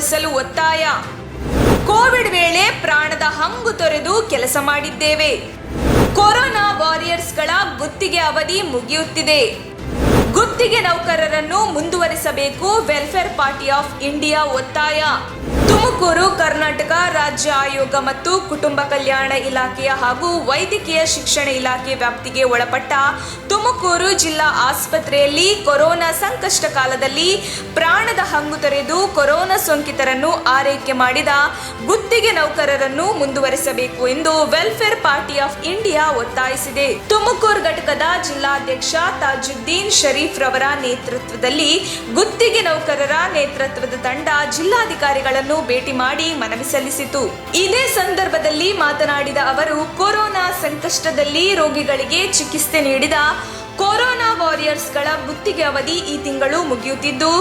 ಮುಂದುವರಿಸಲು ಒತ್ತಾಯ. ಕೋವಿಡ್ ವೇಳೆ ಪ್ರಾಣದ ಹಂಗು ತೊರೆದು ಕೆಲಸ ಮಾಡಿದ್ದೇವೆ. ಕೊರೋನಾ ವಾರಿಯರ್ಸ್ಗಳ ಗುತ್ತಿಗೆ ಅವಧಿ ಮುಗಿಯುತ್ತಿದೆ. ಗುತ್ತಿಗೆ ನೌಕರರನ್ನು ಮುಂದುವರಿಸಬೇಕು. ವೆಲ್ಫೇರ್ ಪಾರ್ಟಿ ಆಫ್ ಇಂಡಿಯಾ ಒತ್ತಾಯ. ತುಮಕೂರು ಕರ್ನಾಟಕ ರಾಜ್ಯ ಆಯೋಗ ಮತ್ತು ಕುಟುಂಬ ಕಲ್ಯಾಣ ಇಲಾಖೆಯ ಹಾಗೂ ವೈದ್ಯಕೀಯ ಶಿಕ್ಷಣ ಇಲಾಖೆ ವ್ಯಾಪ್ತಿಗೆ ಒಳಪಟ್ಟ ತುಮಕೂರು ಜಿಲ್ಲಾ ಆಸ್ಪತ್ರೆಯಲ್ಲಿ ಕೊರೋನಾ ಸಂಕಷ್ಟ ಕಾಲದಲ್ಲಿ ಪ್ರಾಣದ ಹಂಗು ತೊರೆದು ಕೊರೋನಾ ಸೋಂಕಿತರನ್ನು ಆರೈಕೆ ಮಾಡಿದ ಗುತ್ತಿಗೆ ನೌಕರರನ್ನು ಮುಂದುವರಿಸಬೇಕು ಎಂದು ವೆಲ್ಫೇರ್ ಪಾರ್ಟಿ ಆಫ್ ಇಂಡಿಯಾ ಒತ್ತಾಯಿಸಿದೆ. ತುಮಕೂರು ಘಟಕದ ಜಿಲ್ಲಾಧ್ಯಕ್ಷ ತಾಜುದ್ದೀನ್ ಶರೀಫ್ ರವರ ನೇತೃತ್ವದಲ್ಲಿ ಗುತ್ತಿಗೆ ನೌಕರರ ನೇತೃತ್ವದ ತಂಡ ಜಿಲ್ಲಾಧಿಕಾರಿಗಳನ್ನು ಭೇಟಿ ಮಾಡಿ ಮನವಿ ಸಲ್ಲಿಸಿತು. ಇದೇ ಸಂದರ್ಭದಲ್ಲಿ ಮಾತನಾಡಿದ ಅವರು, ಕೊರೋನಾ ಸಂಕಷ್ಟದಲ್ಲಿ ರೋಗಿಗಳಿಗೆ ಚಿಕಿತ್ಸೆ ನೀಡಿದ ಕೊರೋನಾ ವಾರಿಯರ್ಸ್ಗಳ ಗುತ್ತಿಗೆ ಅವಧಿ ಈ ತಿಂಗಳು ಮುಗಿಯುತ್ತಿದ್ದು,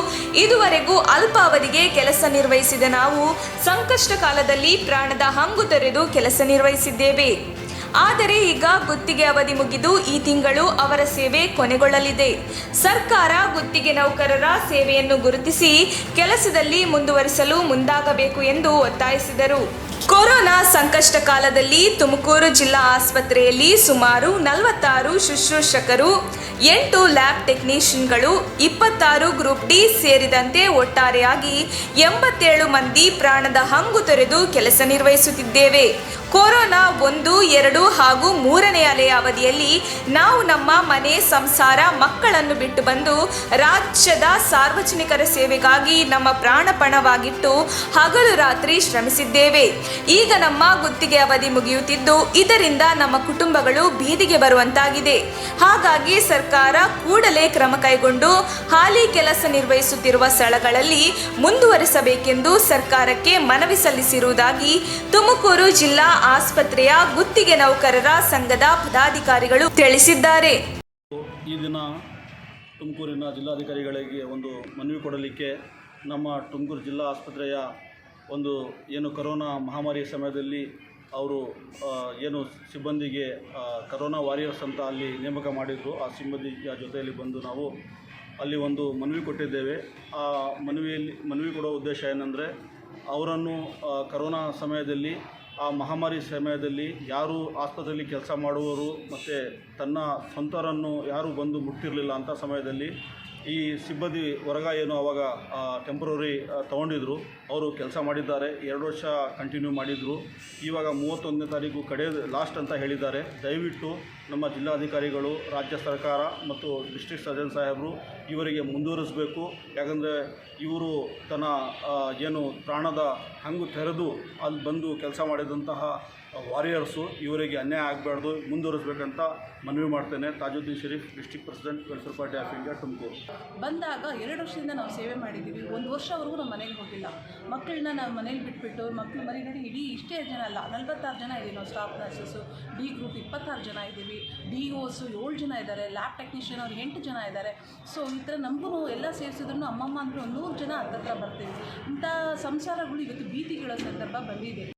ಇದುವರೆಗೂ ಅಲ್ಪ ಅವಧಿಗೆ ಕೆಲಸ ನಿರ್ವಹಿಸಿದ ನಾವು ಸಂಕಷ್ಟ ಕಾಲದಲ್ಲಿ ಪ್ರಾಣದ ಹಂಗು ತೊರೆದು ಕೆಲಸ ನಿರ್ವಹಿಸಿದ್ದೇವೆ. ಆದರೆ ಈಗ ಗುತ್ತಿಗೆ ಅವಧಿ ಮುಗಿದು ಈ ತಿಂಗಳು ಅವರ ಸೇವೆ ಕೊನೆಗೊಳ್ಳಲಿದೆ. ಸರ್ಕಾರ ಗುತ್ತಿಗೆ ನೌಕರರ ಸೇವೆಯನ್ನು ಗುರುತಿಸಿ ಕೆಲಸದಲ್ಲಿ ಮುಂದುವರಿಸಲು ಮುಂದಾಗಬೇಕು ಎಂದು ಒತ್ತಾಯಿಸಿದರು. ಕೊರೋನಾ ಸಂಕಷ್ಟ ಕಾಲದಲ್ಲಿ ತುಮಕೂರು ಜಿಲ್ಲಾ ಆಸ್ಪತ್ರೆಯಲ್ಲಿ ಸುಮಾರು 46 ಶುಶ್ರೂಷಕರು, 8 ಲ್ಯಾಬ್ ಟೆಕ್ನಿಷಿಯನ್ಗಳು, 26 ಗ್ರೂಪ್ ಡಿ ಸೇರಿದಂತೆ ಒಟ್ಟಾರೆಯಾಗಿ 87 ಮಂದಿ ಪ್ರಾಣದ ಹಂಗು ತೊರೆದು ಕೆಲಸ ನಿರ್ವಹಿಸುತ್ತಿದ್ದೇವೆ. ಕೊರೋನಾ 1, 2 ಹಾಗೂ 3ನೇ ಅಲೆಯ ಅವಧಿಯಲ್ಲಿ ನಾವು ನಮ್ಮ ಮನೆ, ಸಂಸಾರ, ಮಕ್ಕಳನ್ನು ಬಿಟ್ಟು ಬಂದು ರಾಜ್ಯದ ಸಾರ್ವಜನಿಕರ ಸೇವೆಗಾಗಿ ನಮ್ಮ ಪ್ರಾಣಪಣವಾಗಿಟ್ಟು ಹಗಲು ರಾತ್ರಿ ಶ್ರಮಿಸಿದ್ದೇವೆ. ಈಗ ನಮ್ಮ ಗುತ್ತಿಗೆ ಅವಧಿ ಮುಗಿಯುತ್ತಿದ್ದು, ಇದರಿಂದ ನಮ್ಮ ಕುಟುಂಬಗಳು ಬೀದಿಗೆ ಬರುವಂತಾಗಿದೆ. ಹಾಗಾಗಿ ಸರ್ಕಾರ ಕೂಡಲೇ ಕ್ರಮ ಕೈಗೊಂಡು ಹಾಲಿ ಕೆಲಸ ನಿರ್ವಹಿಸುತ್ತಿರುವ ಸ್ಥಳಗಳಲ್ಲಿ ಮುಂದುವರಿಸಬೇಕೆಂದು ಸರ್ಕಾರಕ್ಕೆ ಮನವಿ ಸಲ್ಲಿಸಿರುವುದಾಗಿ ತುಮಕೂರು ಜಿಲ್ಲಾ ಆಸ್ಪತ್ರೆಯ ಗುತ್ತಿಗೆ ನೌಕರರ ಸಂಘದ ಪದಾಧಿಕಾರಿಗಳು ತಿಳಿಸಿದ್ದಾರೆ. ಈ ದಿನ ತುಮಕೂರಿನ ಜಿಲ್ಲಾಧಿಕಾರಿಗಳಿಗೆ ಒಂದು ಮನವಿ ಕೊಡಲಿಕ್ಕೆ ನಮ್ಮ ತುಮಕೂರು ಜಿಲ್ಲಾ ಆಸ್ಪತ್ರೆಯ ಒಂದು ಏನು ಕೊರೋನಾ ಮಹಾಮಾರಿ ಸಮಯದಲ್ಲಿ ಅವರು ಏನು ಸಿಬ್ಬಂದಿಗೆ ಕೊರೋನಾ ವಾರಿಯರ್ಸ್ ಅಂತ ಅಲ್ಲಿ ನೇಮಕ ಮಾಡಿದರು. ಆ ಸಿಬ್ಬಂದಿಯ ಜೊತೆಯಲ್ಲಿ ಬಂದು ನಾವು ಅಲ್ಲಿ ಒಂದು ಮನವಿ ಕೊಟ್ಟಿದ್ದೇವೆ. ಆ ಮನವಿ ಕೊಡೋ ಉದ್ದೇಶ ಏನಂದರೆ, ಅವರನ್ನು ಕೊರೋನಾ ಸಮಯದಲ್ಲಿ, ಆ ಮಹಾಮಾರಿ ಸಮಯದಲ್ಲಿ ಯಾರು ಆಸ್ಪತ್ರೆಯಲ್ಲಿ ಕೆಲಸ ಮಾಡುವವರು ಮತ್ತು ತನ್ನ ಸ್ವಂತರನ್ನು ಯಾರು ಬಂದು ಮುಟ್ತಿರಲಿಲ್ಲ ಅಂಥ ಸಮಯದಲ್ಲಿ ಈ ಸಿಬ್ಬಂದಿ ವರ್ಗ ಏನು ಆವಾಗ ಟೆಂಪ್ರರಿ ತೊಗೊಂಡಿದ್ರು, ಅವರು ಕೆಲಸ ಮಾಡಿದ್ದಾರೆ. 2 ವರ್ಷ ಕಂಟಿನ್ಯೂ ಮಾಡಿದರು. ಇವಾಗ 31ನೇ ತಾರೀಕು ಲಾಸ್ಟ್ ಅಂತ ಹೇಳಿದ್ದಾರೆ. ದಯವಿಟ್ಟು ನಮ್ಮ ಜಿಲ್ಲಾಧಿಕಾರಿಗಳು, ರಾಜ್ಯ ಸರ್ಕಾರ ಮತ್ತು ಡಿಸ್ಟ್ರಿಕ್ಟ್ ಸರ್ಜನ್ ಸಾಹೇಬರು ಇವರಿಗೆ ಮುಂದುವರಿಸಬೇಕು. ಯಾಕಂದರೆ ಇವರು ತನ್ನ ಏನು ಪ್ರಾಣದ ಹಂಗು ತೆರೆದು ಅಲ್ಲಿ ಬಂದು ಕೆಲಸ ಮಾಡಿದಂತಹ ವಾರಿಯರ್ಸು, ಇವರಿಗೆ ಅನ್ಯಾಯ ಆಗಬಾರ್ದು, ಮುಂದುವರಿಸಬೇಕಂತ ಮನವಿ ಮಾಡ್ತೇನೆ. Tajuddin Sharif, district president, welfare party of India, Tumakuru. ಬಂದಾಗ 2 ವರ್ಷದಿಂದ ನಾವು ಸೇವೆ ಮಾಡಿದ್ದೀವಿ. 1 ವರ್ಷವರೆಗೂ ನಾವು ಮನೆಗೆ ಹೋಗಿಲ್ಲ. ಮಕ್ಕಳನ್ನ ನಾವು ಮನೇಲಿ ಬಿಟ್ಬಿಟ್ಟು, ಮಕ್ಕಳು ಮರಿ ನೋಡಿ, ಇಡೀ ಇಷ್ಟೇ ಜನ ಅಲ್ಲ, 46 ಜನ ಇದ್ದೀವಿ ನಾವು ಸ್ಟಾಫ್ ನರ್ಸಸ್ಸು. ಡಿ ಗ್ರೂಪ್ 26 ಜನ ಇದ್ದೀವಿ. ಡಿ ಓಸು 7 ಜನ ಇದ್ದಾರೆ. ಲ್ಯಾಬ್ ಟೆಕ್ನಿಷಿಯನ್ ಅವ್ರು 8 ಜನ ಇದ್ದಾರೆ. ಸೊ ಈ ಥರ ನಮಗೂ ಎಲ್ಲ ಸೇರಿಸಿದ್ರು ಅಮ್ಮಮ್ಮ ಅಂದರೂ 100 ಜನ ಹತ್ತತ್ರ ಬರ್ತೀವಿ. ಇಂಥ ಸಂಸಾರಗಳು ಇವತ್ತು ಭೀತಿಗಳ ಸಂದರ್ಭ ಬಂದಿದೆ.